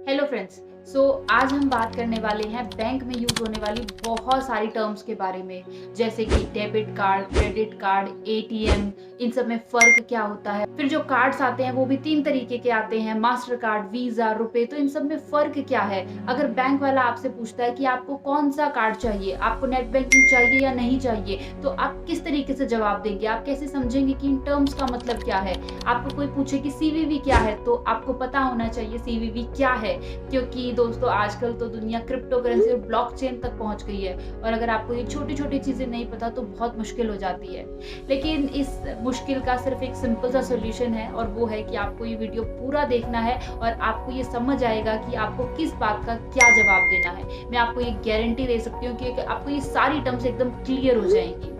Hello friends. आज हम बात करने वाले हैं बैंक में यूज होने वाली बहुत सारी टर्म्स के बारे में, जैसे कि debit card, credit card, ATM. इन सब में फ़र्क क्या होता है। फिर जो कार्ड्स आते हैं वो भी 3 तरीके के आते हैं, मास्टर कार्ड, वीज़ा, रुपए। तो इन सब में फ़र्क क्या है। अगर बैंक वाला आपसे पूछता है कि आपको कौन-सा कार्ड चाहिए, आपको नेट बैंकिंग चाहिए या नहीं चाहिए, तो आप किस तरीके से जवाब देंगे? आप कैसे समझेंगे कि इन टर्म्स का मतलब क्या है? आपको कोई पूछे कि सीवीवी क्या है, तो आपको पता होना चाहिए सीवीवी क्या है। क्योंकि दोस्तों आजकल तो दुनिया क्रिप्टो करेंसी और ब्लॉकचेन तक पहुंच गई है, और अगर आपको ये छोटी-छोटी चीज़ें नहीं पता तो बहुत मुश्किल हो जाती है। लेकिन इस मुश्किल का सिर्फ एक सिंपल सा सॉल्यूशन है, और वो है कि आपको ये वीडियो पूरा देखना है और आपको ये समझ आएगा कि आपको किस बात का क्या जवाब देना है। मैं आपको ये गारंटी दे सकती हूँ कि आपको ये सारी टर्म्स एकदम क्लियर हो जाएँगी।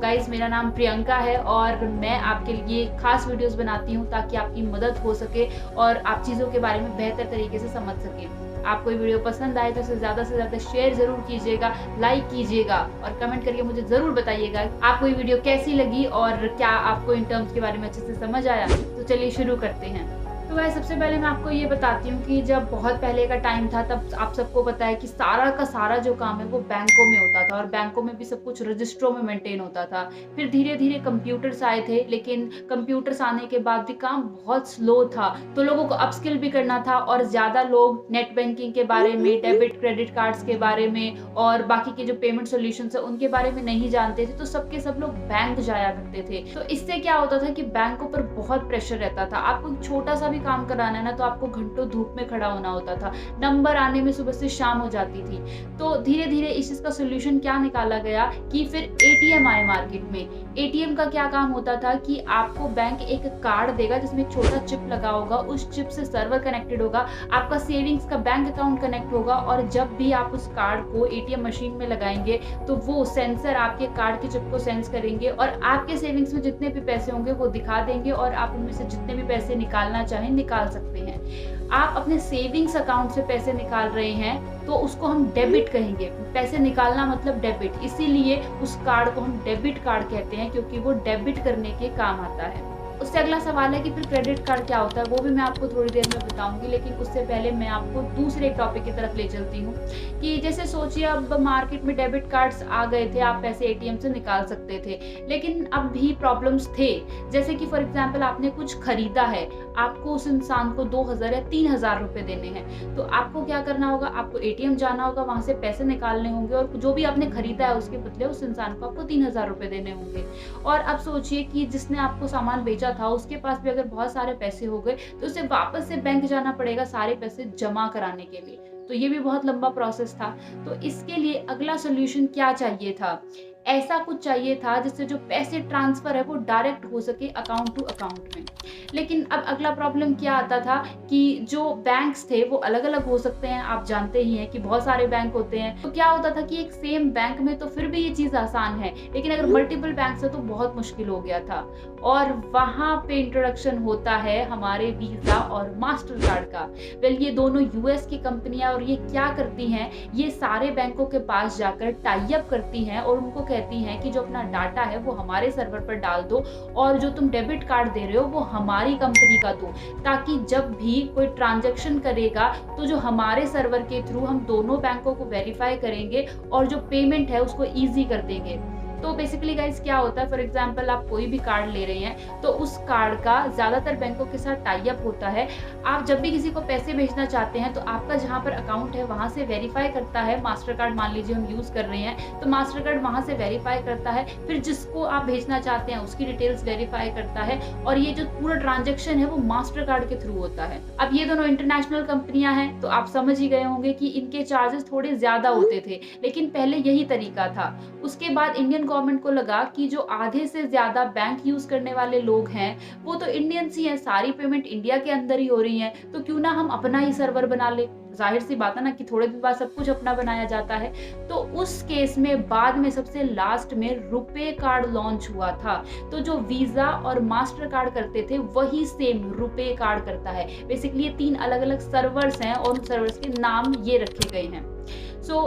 गाइज, मेरा नाम प्रियंका है और मैं आपके लिए खास वीडियोस बनाती हूँ ताकि आपकी मदद हो सके और आप चीज़ों के बारे में बेहतर तरीके से समझ सकें। आपको ये वीडियो पसंद आए तो इसे ज़्यादा से ज़्यादा शेयर ज़रूर कीजिएगा, लाइक कीजिएगा और कमेंट करके मुझे ज़रूर बताइएगा आपको ये वीडियो कैसी लगी और क्या आपको इन टर्म्स के बारे में अच्छे से समझ आया। तो चलिए शुरू करते हैं। तो वह सबसे पहले मैं आपको ये बताती हूँ कि जब बहुत पहले का टाइम था तब आप सबको पता है कि सारा का सारा जो काम है वो बैंकों में होता था, और बैंकों में भी सब कुछ रजिस्ट्रों में मेंटेन होता था। फिर धीरे-धीरे कंप्यूटर्स आए थे, लेकिन कंप्यूटर्स आने के बाद भी काम बहुत स्लो था। तो लोगों को अपस्किल भी करना था और ज़्यादा लोग नेट बैंकिंग के बारे में, डेबिट क्रेडिट कार्ड्स के बारे में और बाकी के जो पेमेंट सॉल्यूशंस है उनके बारे में नहीं जानते थे। तो सबके सब लोग बैंक जाया करते थे। तो इससे क्या होता था कि बैंकों पर बहुत प्रेशर रहता था। आपको एक छोटा-सा भी काम कराना है ना, तो आपको घंटों धूप में खड़ा होना होता था। नंबर आने में सुबह से शाम हो जाती थी। तो धीरे-धीरे इस चीज़ का सॉल्यूशन क्या निकाला गया कि फिर एटीएम आए मार्केट में। एटीएम का क्या काम होता था कि आपको बैंक एक कार्ड देगा जिसमें एक छोटा चिप लगा होगा, उस चिप से सर्वर कनेक्टेड होगा, आपका सेविंग्स का बैंक अकाउंट कनेक्ट होगा, और जब भी आप उस कार्ड को एटीएम मशीन में लगाएँगे तो वो सेंसर आपके कार्ड के चिप को सेंस करेंगे और आपके सेविंग्स में जितने भी पैसे होंगे वो दिखा देंगे, और आप उनमें से जितने भी पैसे निकालना चाहें निकाल सकते हैं। आप अपने सेविंग्स अकाउंट से पैसे निकाल रहे हैं तो उसको हम डेबिट कहेंगे। पैसे निकालना मतलब डेबिट, इसीलिए उस कार्ड को हम डेबिट कार्ड कहते हैं, क्योंकि वो डेबिट करने के काम आता है। उससे अगला सवाल है कि फिर क्रेडिट कार्ड क्या होता है, वो भी मैं आपको थोड़ी देर में बताऊंगी। लेकिन उससे पहले मैं आपको दूसरे टॉपिक की तरफ ले चलती हूँ कि जैसे सोचिए अब मार्केट में डेबिट कार्ड्स आ गए थे, आप पैसे एटीएम से निकाल सकते थे, लेकिन अब भी प्रॉब्लम्स थे। जैसे कि फॉर एग्जांपल आपने कुछ खरीदा है, आपको उस इंसान को 2000 या 3000 रुपए देने हैं, तो आपको क्या करना होगा, आपको एटीएम जाना होगा, वहां से पैसे निकालने होंगे और जो भी आपने खरीदा है उसके बदले उस इंसान को आपको 3000 रुपए देने होंगे। और अब सोचिए कि जिसने आपको सामान बेचा था उसके पास भी अगर बहुत सारे पैसे हो गए तो उसे वापस से बैंक जाना पड़ेगा सारे पैसे जमा कराने के लिए। तो ये भी बहुत लंबा प्रोसेस था। तो इसके लिए अगला सॉल्यूशन क्या चाहिए था, ऐसा कुछ चाहिए था जिससे जो पैसे ट्रांसफर है वो डायरेक्ट हो सके अकाउंट टू अकाउंट में। लेकिन अब अगला प्रॉब्लम क्या आता था कि जो बैंक्स थे वो अलग अलग हो सकते हैं, आप जानते ही हैं कि बहुत सारे बैंक होते हैं। तो क्या होता था कि एक सेम बैंक में तो फिर भी ये चीज़ आसान है, लेकिन अगर मल्टीपल बैंक्स है तो बहुत मुश्किल हो गया था। और वहाँ पे इंट्रोडक्शन होता है हमारे वीज़ा और मास्टर कार्ड का। ये दोनों यूएस की कंपनियां, और ये क्या करती हैं, ये सारे बैंकों के पास जाकर टाई अप करती हैं और उनको कहती हैं कि जो अपना डाटा है वो हमारे सर्वर पर डाल दो, और जो तुम डेबिट कार्ड दे रहे हो वो हमारी कंपनी का दो, ताकि जब भी कोई ट्रांजैक्शन करेगा तो जो हमारे सर्वर के थ्रू हम दोनों बैंकों को वेरीफाई करेंगे और जो पेमेंट है उसको ईजी कर देंगे। तो बेसिकली गाइस क्या होता है, फॉर एग्जांपल आप कोई भी कार्ड ले रहे हैं तो उस कार्ड का ज़्यादातर बैंकों के साथ टाई अप होता है। आप जब भी किसी को पैसे भेजना चाहते हैं तो आपका जहाँ पर अकाउंट है वहाँ से वेरीफाई करता है। मास्टर कार्ड मान लीजिए हम यूज़ कर रहे हैं तो मास्टर कार्ड वहाँ से वेरीफाई करता है, फिर जिसको आप भेजना चाहते हैं उसकी डिटेल्स वेरीफाई करता है, और ये जो पूरा ट्रांजेक्शन है वो मास्टर कार्ड के थ्रू होता है। अब ये दोनों इंटरनेशनल कंपनियां हैं तो आप समझ ही गए होंगे कि इनके चार्जेस थोड़े ज़्यादा होते थे, लेकिन पहले यही तरीका था। उसके बाद इंडियन गवर्नमेंट को लगा कि जो आधे से ज़्यादा बैंक यूज़ करने वाले लोग हैं वो तो इंडियंस ही हैं, सारी पेमेंट इंडिया के अंदर ही हो रही है, तो क्यों ना हम अपना ही सर्वर बना ले। ज़ाहिर सी बात है ना कि थोड़े दिन बाद सब कुछ अपना बनाया जाता है। तो उस केस में बाद में सबसे लास्ट में रुपे कार्ड लॉन्च हुआ था। तो जो वीज़ा और मास्टर कार्ड करते थे वही सेम रुपे कार्ड करता है। बेसिकली ये 3 अलग-अलग सर्वर्स हैं और उन सर्वर्स के नाम ये रखे गए हैं। सो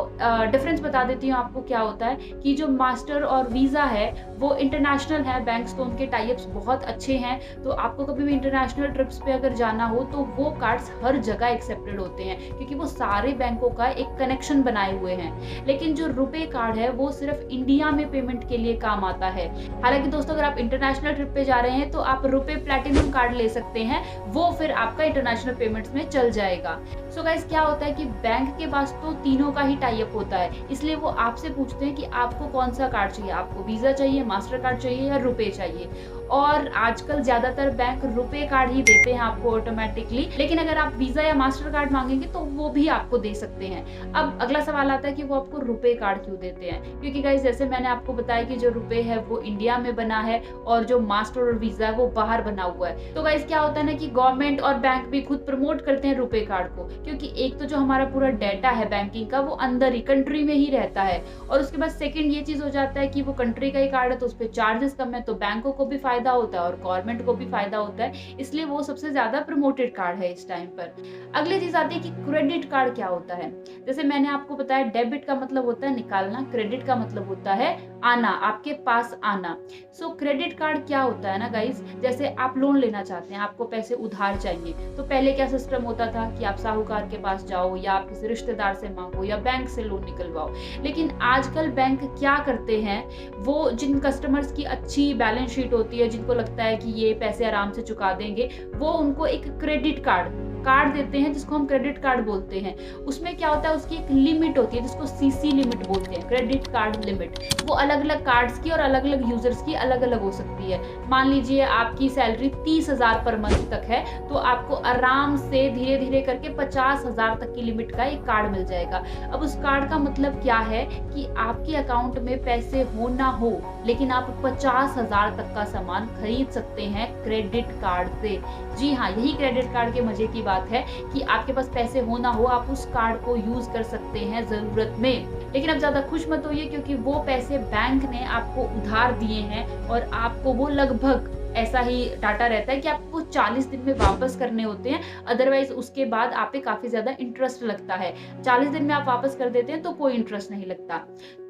डिफरेंस बता देती हूँ आपको क्या होता है कि जो मास्टर और वीज़ा है वो इंटरनेशनल है, बैंक्स तो उनके टाई अप्स बहुत अच्छे हैं। तो आपको कभी भी इंटरनेशनल ट्रिप्स पे अगर जाना हो तो वो कार्ड्स हर जगह एक्सेप्टेड होते हैं क्योंकि वो सारे बैंकों का एक कनेक्शन बनाए हुए हैं। लेकिन जो रुपे कार्ड है वो सिर्फ इंडिया में पेमेंट के लिए काम आता है। हालांकि दोस्तों अगर आप इंटरनेशनल ट्रिप पे जा रहे हैं तो आप रुपे प्लैटिनम कार्ड ले सकते हैं, वो फिर आपका इंटरनेशनल पेमेंट्स में चल जाएगा। सो गाइस क्या होता है कि बैंक के पास तो तीनों का ही टाई अप होता है, इसलिए वो आपसे पूछते हैं कि आपको कौन सा कार्ड चाहिए, आपको वीज़ा चाहिए, मास्टर कार्ड चाहिए या रुपे चाहिए। और आजकल ज़्यादातर बैंक रुपे कार्ड ही देते हैं आपको ऑटोमेटिकली, लेकिन अगर आप वीज़ा या मास्टर कार्ड मांगेंगे तो वो भी आपको दे सकते हैं। अब अगला सवाल आता है कि वो आपको रुपे कार्ड क्यों देते हैं, क्योंकि गाइस जैसे मैंने आपको बताया कि जो रुपे है वो इंडिया में बना है और जो मास्टर और वीज़ा है वो बाहर बना हुआ है। तो गाइस क्या होता है ना कि गवर्नमेंट और बैंक भी खुद प्रमोट करते हैं रुपे कार्ड को, क्योंकि एक तो जो हमारा पूरा डाटा है बैंकिंग का वो अंदर ही कंट्री में ही रहता है, और उसके बाद सेकंड ये चीज़ हो जाता है कि वो कंट्री का ही कार्ड है तो उस पर चार्जेस कम है, तो बैंकों को भी फायदा होता है और गवर्नमेंट को भी फायदा होता है, इसलिए वो सबसे ज्यादा प्रमोटेड कार्ड है इस टाइम पर। अगली चीज आती है कि क्रेडिट कार्ड क्या होता है। जैसे मैंने आपको बताया डेबिट का मतलब होता है निकालना, क्रेडिट का मतलब होता है आना, आपके पास आना। सो क्रेडिट कार्ड क्या होता है ना गाइस, जैसे आप लोन लेना चाहते हैं, आपको पैसे उधार चाहिए, तो पहले क्या सिस्टम होता था कि आप साहूकार के पास जाओ या आप किसी रिश्तेदार से मांगो या बैंक से लोन निकलवाओ। लेकिन आजकल बैंक क्या करते हैं, वो जिन कस्टमर्स की अच्छी बैलेंस शीट होती है, जिनको लगता है कि ये पैसे आराम से चुका देंगे, वो उनको एक क्रेडिट कार्ड देते हैं जिसको हम क्रेडिट कार्ड बोलते हैं। उसमें क्या होता है, उसकी एक लिमिट होती है जिसको सीसी लिमिट बोलते हैं, क्रेडिट कार्ड लिमिट। वो अलग अलग कार्ड्स की और अलग अलग यूजर्स की अलग अलग हो सकती है। मान लीजिए आपकी सैलरी 30,000 पर मंथ तक है तो आपको आराम से धीरे धीरे करके 50,000 तक की लिमिट का एक कार्ड मिल जाएगा। अब उस कार्ड का मतलब क्या है कि आपके अकाउंट में पैसे हो ना हो लेकिन आप 50,000 तक का सामान खरीद सकते हैं क्रेडिट कार्ड से। जी हाँ, यही क्रेडिट कार्ड के मजे की बात है कि आपके पास पैसे हो ना हो आप उस कार्ड को यूज कर सकते हैं जरूरत में। लेकिन अब ज्यादा खुश मत होइए क्योंकि वो पैसे बैंक ने आपको उधार दिए हैं और आपको वो लगभग ऐसा ही डाटा रहता है कि आपको 40 दिन में वापस करने होते हैं, अदरवाइज उसके बाद आप पे काफी ज्यादा इंटरेस्ट लगता है। 40 दिन में आप वापस कर देते हैं तो कोई इंटरेस्ट नहीं लगता।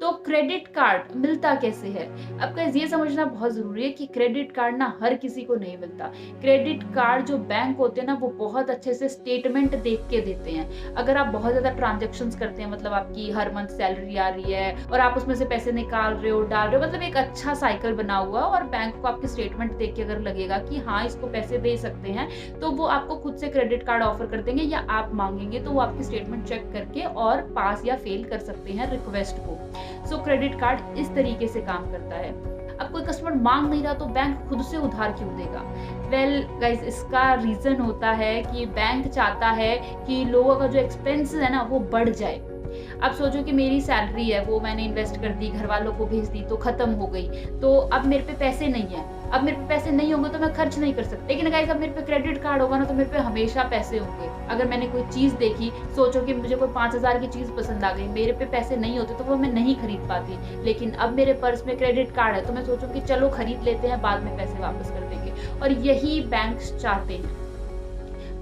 तो क्रेडिट कार्ड मिलता कैसे है, अब गाइस ये समझना बहुत जरूरी है कि क्रेडिट कार्ड ना हर किसी को नहीं मिलता। क्रेडिट कार्ड जो बैंक होते हैं ना वो बहुत अच्छे से स्टेटमेंट देख के देते हैं। अगर आप बहुत ज्यादा ट्रांजेक्शन्स करते हैं, मतलब आपकी हर मंथ सैलरी आ रही है और आप उसमें से पैसे निकाल रहे हो, डाल रहे हो, मतलब एक अच्छा साइकिल बना हुआ और बैंक को आपकी स्टेटमेंट देख के अगर लगेगा कि हाँ इसको पैसे दे सकते हैं तो वो आपको खुद से क्रेडिट कार्ड ऑफर कर देंगे, या आप मांगेंगे तो वो आपकी स्टेटमेंट चेक करके और पास या फेल कर सकते हैं रिक्वेस्ट को। सो क्रेडिट कार्ड इस तरीके से काम करता है। अब कोई कस्टमर मांग नहीं रहा तो बैंक खुद से उधार क्यों देगा? वेल गाइस इसका रीजन होता है कि बैंक चाहता है कि लोगों का जो एक्सपेंस है ना वो बढ़ जाए। अब सोचो कि मेरी सैलरी है वो मैंने इन्वेस्ट कर दी, घर वालों को भेज दी तो खत्म हो गई, तो अब मेरे पे पैसे नहीं है। अब मेरे पे पैसे नहीं होंगे तो मैं खर्च नहीं कर सकती। लेकिन गाइस अब मेरे पे क्रेडिट कार्ड होगा ना तो मेरे पे हमेशा पैसे होंगे। अगर मैंने कोई चीज देखी, सोचो कि मुझे कोई 5,000 की चीज पसंद आ गई, मेरे पे पैसे नहीं होते तो वो मैं नहीं खरीद पाती। लेकिन अब मेरे पर्स में क्रेडिट कार्ड है तो मैं सोचूं कि चलो खरीद लेते हैं, बाद में पैसे वापस कर देंगे। और यही बैंक चाहते हैं,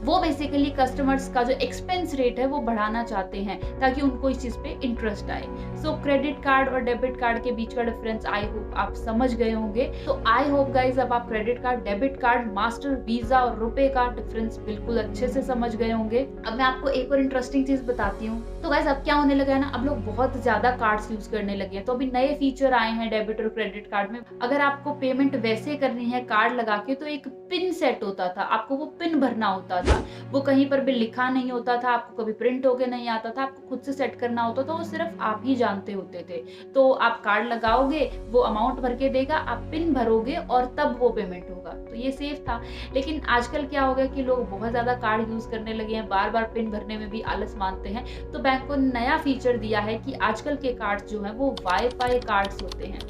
वो बेसिकली कस्टमर्स का जो एक्सपेंस रेट है वो बढ़ाना चाहते हैं ताकि उनको इस चीज पे इंटरेस्ट आए। सो क्रेडिट कार्ड और डेबिट कार्ड के बीच का डिफरेंस आई होप आप समझ गए होंगे। तो आई होप गाइज अब आप credit card, debit card, master, visa और रुपए का डिफरेंस बिल्कुल अच्छे से समझ गए होंगे। अब मैं आपको एक और इंटरेस्टिंग चीज बताती हूँ। तो गाइज अब क्या होने लगा है ना, अब लोग बहुत ज्यादा कार्ड्स यूज करने लगे हैं, तो अभी नए फीचर आए हैं डेबिट और क्रेडिट कार्ड में। अगर आपको पेमेंट वैसे करनी है कार्ड लगा के तो एक पिन सेट होता था, आपको वो पिन भरना होता था, वो कहीं पर भी लिखा नहीं होता था, आपको कभी प्रिंट होके नहीं आता था, आपको खुद से सेट करना होता था, वो सिर्फ आप ही जानते होते थे। तो आप कार्ड लगाओगे, वो अमाउंट भर के देगा, आप पिन भरोगे और तब वो पेमेंट होगा, तो ये सेफ था। लेकिन आजकल क्या हो गया कि लोग बहुत ज्यादा कार्ड यूज करने लगे हैं, बार बार पिन भरने में भी आलस मानते हैं। तो बैंक को नया फीचर दिया है कि आजकल के कार्ड्स जो हैं वो वाईफाई कार्ड्स होते हैं।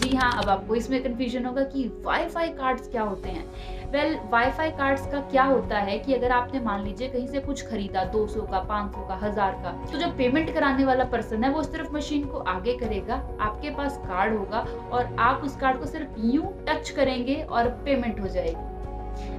जी हाँ, अब आपको इसमें कन्फ्यूजन होगा कि वाईफाई कार्ड्स क्या होते हैं? वेल वाईफाई कार्ड्स का क्या होता है कि अगर आपने मान लीजिए कहीं से कुछ खरीदा 200 का, 500 का, 1000 का, तो जो पेमेंट कराने वाला पर्सन है वो सिर्फ मशीन को आगे करेगा, आपके पास कार्ड होगा और आप उस कार्ड को सिर्फ यूँ टच करेंगे और पेमेंट हो जाएगी।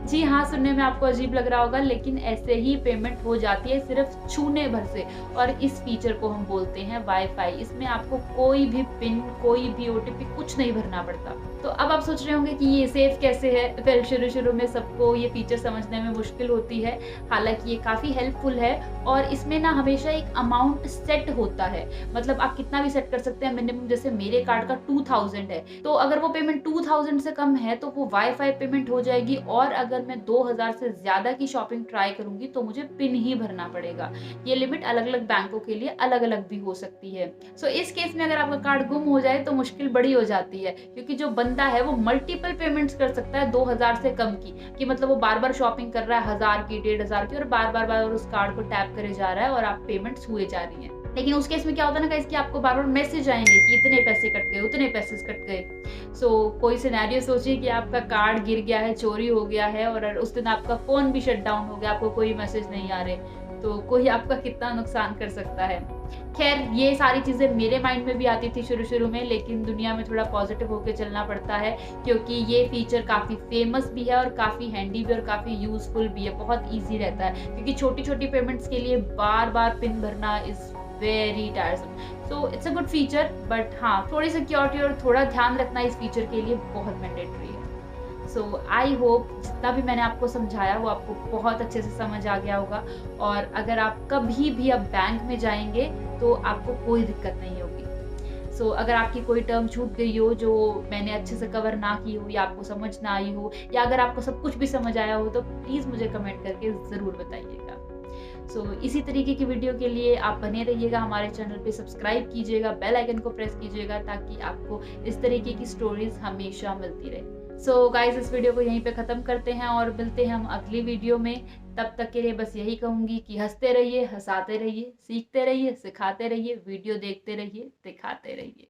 जी हाँ, सुनने में आपको अजीब लग रहा होगा लेकिन ऐसे ही पेमेंट हो जाती है सिर्फ छूने भर से और इस फीचर को हम बोलते हैं वाईफाई। इसमें आपको कोई भी पिन, कोई भी ओटीपी कुछ नहीं भरना पड़ता। तो अब आप सोच रहे होंगे कि ये सेफ कैसे है? वेल शुरू-शुरू में सबको ये फीचर समझने में मुश्किल होती है, हालाँकि ये काफ़ी हेल्पफुल है और इसमें ना हमेशा एक अमाउंट सेट होता है। मतलब आप कितना भी सेट कर सकते हैं मिनिमम जैसे मेरे कार्ड का 2000 है, तो अगर वो पेमेंट 2000 से कम है तो वो वाईफाई पेमेंट हो जाएगी और अगर मैं 2000 से ज़्यादा की शॉपिंग ट्राई करूँगी तो मुझे पिन ही भरना पड़ेगा। ये लिमिट अलग-अलग बैंकों के लिए अलग-अलग भी हो सकती है। सो इस केस में अगर आपका कार्ड गुम हो जाए तो मुश्किल बड़ी हो जाती है क्योंकि जो बंदा है वो मल्टीपल पेमेंट्स कर सकता है 2000 से कम की, कि मतलब वो बार-बार शॉपिंग कर रहा है 1000 की, 1500 की और बार-बार उस कार्ड को टैप करे जा रहा है और आप पेमेंट्स हुए जा रही हैं। लेकिन उस केस में क्या होता है ना गाइस कि आपको बार-बार मैसेज आएँगे कि इतने पैसे कट गए, उतने पैसे कट गए। सो कोई सिनेरियो सोचिए कि आपका कार्ड गिर गया है, चोरी हो गया है और उस दिन आपका फ़ोन भी शट डाउन हो गया, आपको कोई मैसेज नहीं आ रहे, तो कोई आपका कितना नुकसान कर सकता है। ख़ैर ये सारी चीज़ें मेरे माइंड में भी आती थी शुरू-शुरू में, लेकिन दुनिया में थोड़ा पॉज़िटिव होके चलना पड़ता है क्योंकि ये फ़ीचर काफ़ी फ़ेमस भी है और काफ़ी हैंडी भी और काफ़ी यूज़फुल भी है, बहुत ईज़ी रहता है क्योंकि छोटी-छोटी पेमेंट्स के लिए बार-बार पिन भरना is very टायरसम। So it's a good feature but हाँ, थोड़ी सिक्योरिटी और थोड़ा ध्यान रखना इस फीचर के लिए बहुत मैंडेटरी है। सो आई होप जितना भी मैंने आपको समझाया वो आपको बहुत अच्छे से समझ आ गया होगा और अगर आप कभी भी अब बैंक में जाएँगे तो आपको कोई दिक्कत नहीं होगी। सो अगर आपकी कोई टर्म छूट गई हो जो मैंने अच्छे से कवर ना की हो या आपको समझ ना आई हो या अगर आपको सब कुछ भी समझ आया हो तो प्लीज़ मुझे कमेंट करके ज़रूर बताइएगा। इसी तरीके की वीडियो के लिए आप बने रहिएगा, हमारे चैनल पे सब्सक्राइब कीजिएगा, बेल आइकन को प्रेस कीजिएगा ताकि आपको इस तरीके की स्टोरीज हमेशा मिलती रहे। गाइस इस वीडियो को यहीं पे ख़त्म करते हैं और मिलते हैं हम अगली वीडियो में। तब तक के लिए बस यही कहूँगी कि हँसते रहिए, हँसाते रहिए, सीखते रहिए, सिखाते रहिए, वीडियो देखते रहिए, दिखाते रहिए।